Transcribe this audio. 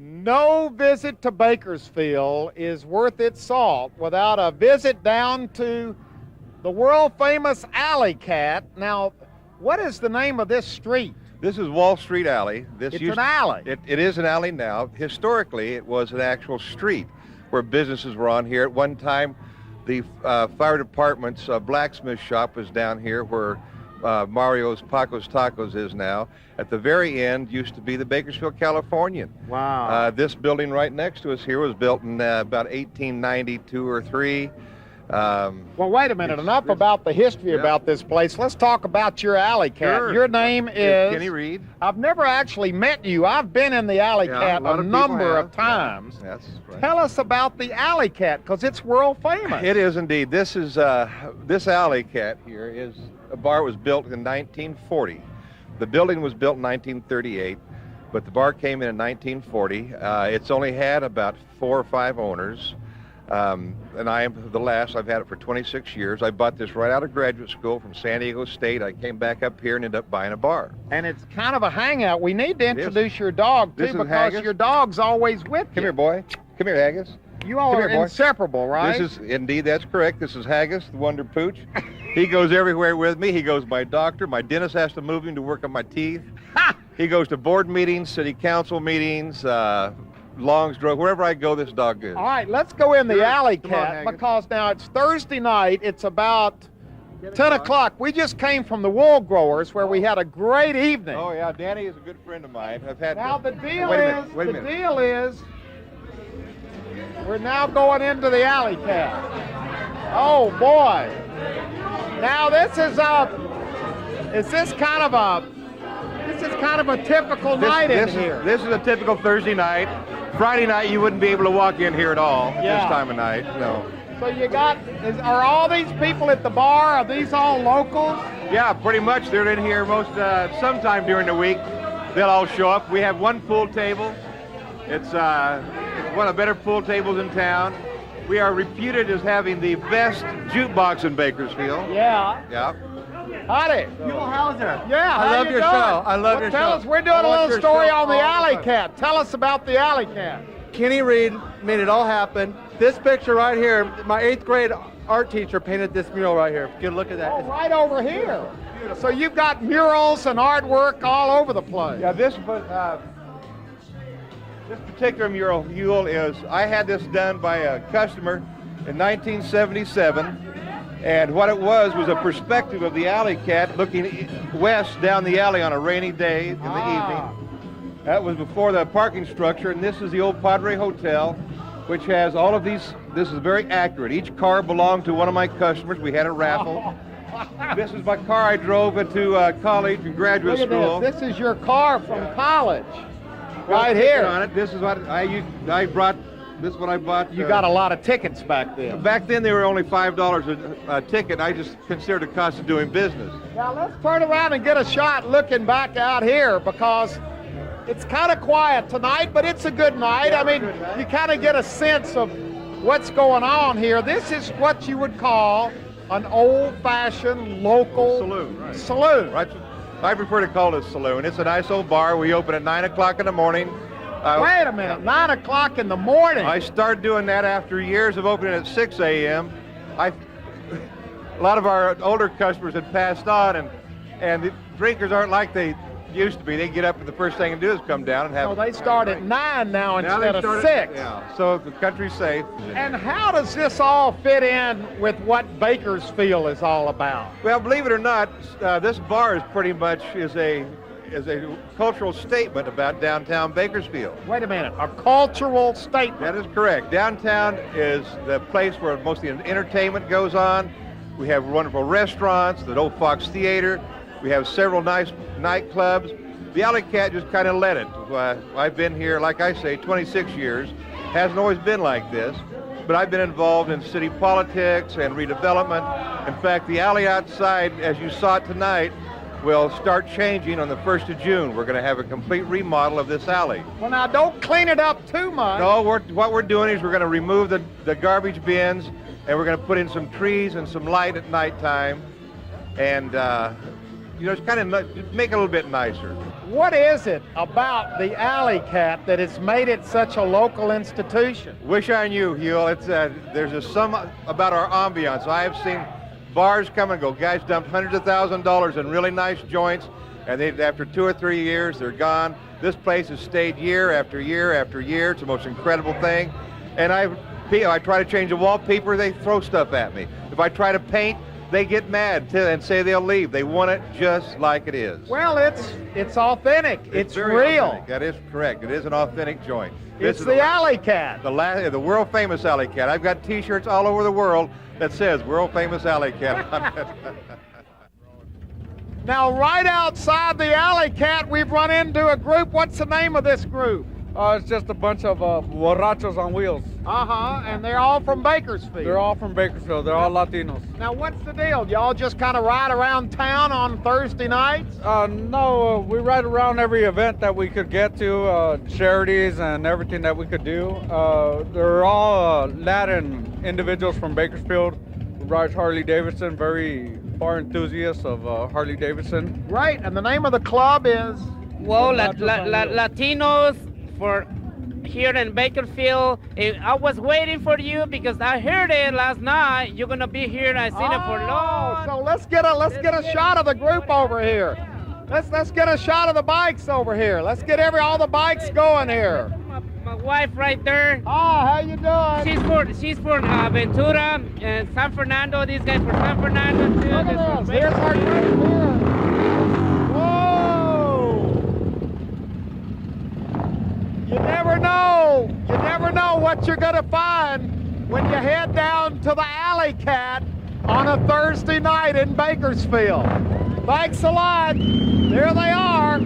No visit to Bakersfield is worth its salt without a visit down to the world-famous Alley Cat. Now, what is the name of this street? This is Wall Street Alley. It's an alley. It is an alley now. Historically, it was an actual street where businesses were on here. At one time, the fire department's blacksmith shop was down here where Mario's Paco's Tacos is now. At the very end used to be the Bakersfield Californian. Wow. This building right next to us here was built in about 1892 or 3. Well, wait a minute. Enough about the history about this place. Let's talk about your Alley Cat. Sure. Your name is Kenny Reed. I've never actually met you. I've been in the Alley Cat a number of times. That's right. Tell us about the Alley Cat, because it's world famous. It is indeed. This is this Alley Cat here is a bar was built in 1940. The building was built in 1938, but the bar came in 1940. It's only had about 4 or 5 owners. And I am the last. I've had it for 26 years. I bought this right out of graduate school from San Diego State. I came back up here and ended up buying a bar. And it's kind of a hangout. We need to introduce your dog, too, because Haggis. your dog's always with you. Come here, boy. Come here, Haggis. You all Come are here, boy. inseparable, right? This is, indeed, that's correct. This is Haggis, the Wonder Pooch. He goes everywhere with me. He goes to my doctor. My dentist has to move him to work on my teeth. He goes to board meetings, city council meetings, Long's Drug, wherever I go, this dog goes. All right, let's go in the Alley Come on, Cat, Haggis. because now it's Thursday night. It's about 10 o'clock. We just came from the Wool Growers, where we had a great evening. Oh, yeah, Danny is a good friend of mine. I've had Now the deal Wait a is, minute, wait a minute. deal is, we're now going into the Alley Cat. Oh boy! Now this is kind of a typical night in here. This is a typical Thursday night. Friday night, you wouldn't be able to walk in here at all Yeah. this time of night. No. So you got, are all these people at the bar? Are these all locals? Yeah, pretty much. They're in here sometime during the week. They'll all show up. We have one pool table. It's one of the better pool tables in town. We are reputed as having the best jukebox in Bakersfield. Yeah. Yeah. Howdy. Huell Howser. Yeah, I how love you your doing? show. I love Well, your tell show. us, we're doing I a watch little your story show on the all Alley time. Cat. Tell us about the Alley Cat. Kenny Reed made it all happen. This picture right here, my 8th grade art teacher painted this mural right here. Get a look at that. Oh, right over here. So you've got murals and artwork all over the place. Yeah, this particular mural, Huell, is, I had this done by a customer in 1977. And what it was a perspective of the Alley Cat looking west down the alley on a rainy day in the evening. That was before the parking structure, and this is the old Padre Hotel, which has all of these. This is very accurate. Each car belonged to one of my customers. We had a raffle. This is my car I drove into college and graduate Look at school. this. This is your car from college. Got a Right ticket here. on it. This is what I brought. This is what I bought. You got a lot of tickets back then. Back then, they were only $5 a ticket. I just considered the cost of doing business. Now let's turn around and get a shot looking back out here, because it's kind of quiet tonight, but it's a good night. Yeah, I mean, good night. you kind of get a sense of what's going on here. This is what you would call an old-fashioned local Saloon, right. Saloon. Right. I prefer to call it a saloon. It's a nice old bar. We open at 9 o'clock in the morning. Wait a minute, 9 o'clock in the morning. I started doing that after years of opening at 6 a.m. A lot of our older customers had passed on, and the drinkers aren't like they used to be. They get up and the first thing they do is come down and have. So they start at 9 now Now they instead of start 6. Yeah. So the country's safe. And how does this all fit in with what Bakersfield is all about? Well, believe it or not, this bar is pretty much is a cultural statement about downtown Bakersfield. Wait a minute, a cultural statement. That is correct. Downtown is the place where most of the entertainment goes on. We have wonderful restaurants, the Old Fox Theater. We have several nice nightclubs. The Alley Cat just kind of led it. I've been here, like I say, 26 years. Hasn't always been like this, but I've been involved in city politics and redevelopment. In fact, the alley outside, as you saw it tonight, will start changing on the 1st of June. We're going to have a complete remodel of this alley. Well, now, don't clean it up too much. No, what we're doing is we're going to remove the garbage bins, and we're going to put in some trees and some light at nighttime. And it's kind of make it a little bit nicer. What is it about the Alley Cat that has made it such a local institution? Wish I knew, Huell. It's there's just some about our ambiance. I have seen bars come and go. Guys dumped hundreds of $1,000s in really nice joints, and after 2 or 3 years, they're gone. This place has stayed year after year after year. It's the most incredible thing. And I try to change the wallpaper, they throw stuff at me. If I try to paint, they get mad and say they'll leave. They want it just like it is. Well, it's authentic. It's very real. Authentic. That is correct. It is an authentic joint. It's the Alley Cat. The world famous Alley Cat. I've got T-shirts all over the world that says world famous Alley Cat on it. Now, right outside the Alley Cat, we've run into a group. What's the name of this group? It's just a bunch of borrachos on wheels. And they're all from Bakersfield. They're all from Bakersfield. They're all Latinos. Now, what's the deal? Y'all just kind of ride around town on Thursday nights? No, we ride around every event that we could get to, charities and everything that we could do. They're all Latin individuals from Bakersfield who ride Harley Davidson, very bar enthusiasts of Harley Davidson. Right, and the name of the club is? Well, Latinos for here in Bakersfield. I was waiting for you because I heard it last night. You're gonna be here, and I seen it for long. So let's get a shot of the group over here. Let's get a shot of the bikes over here. Let's get all the bikes going here. My wife right there. How you doing? She's for Ventura and San Fernando. These guys for San Fernando too. Look at this. Here's our group here. You never know what you're going to find when you head down to the Alley Cat on a Thursday night in Bakersfield. Thanks a lot. There they are.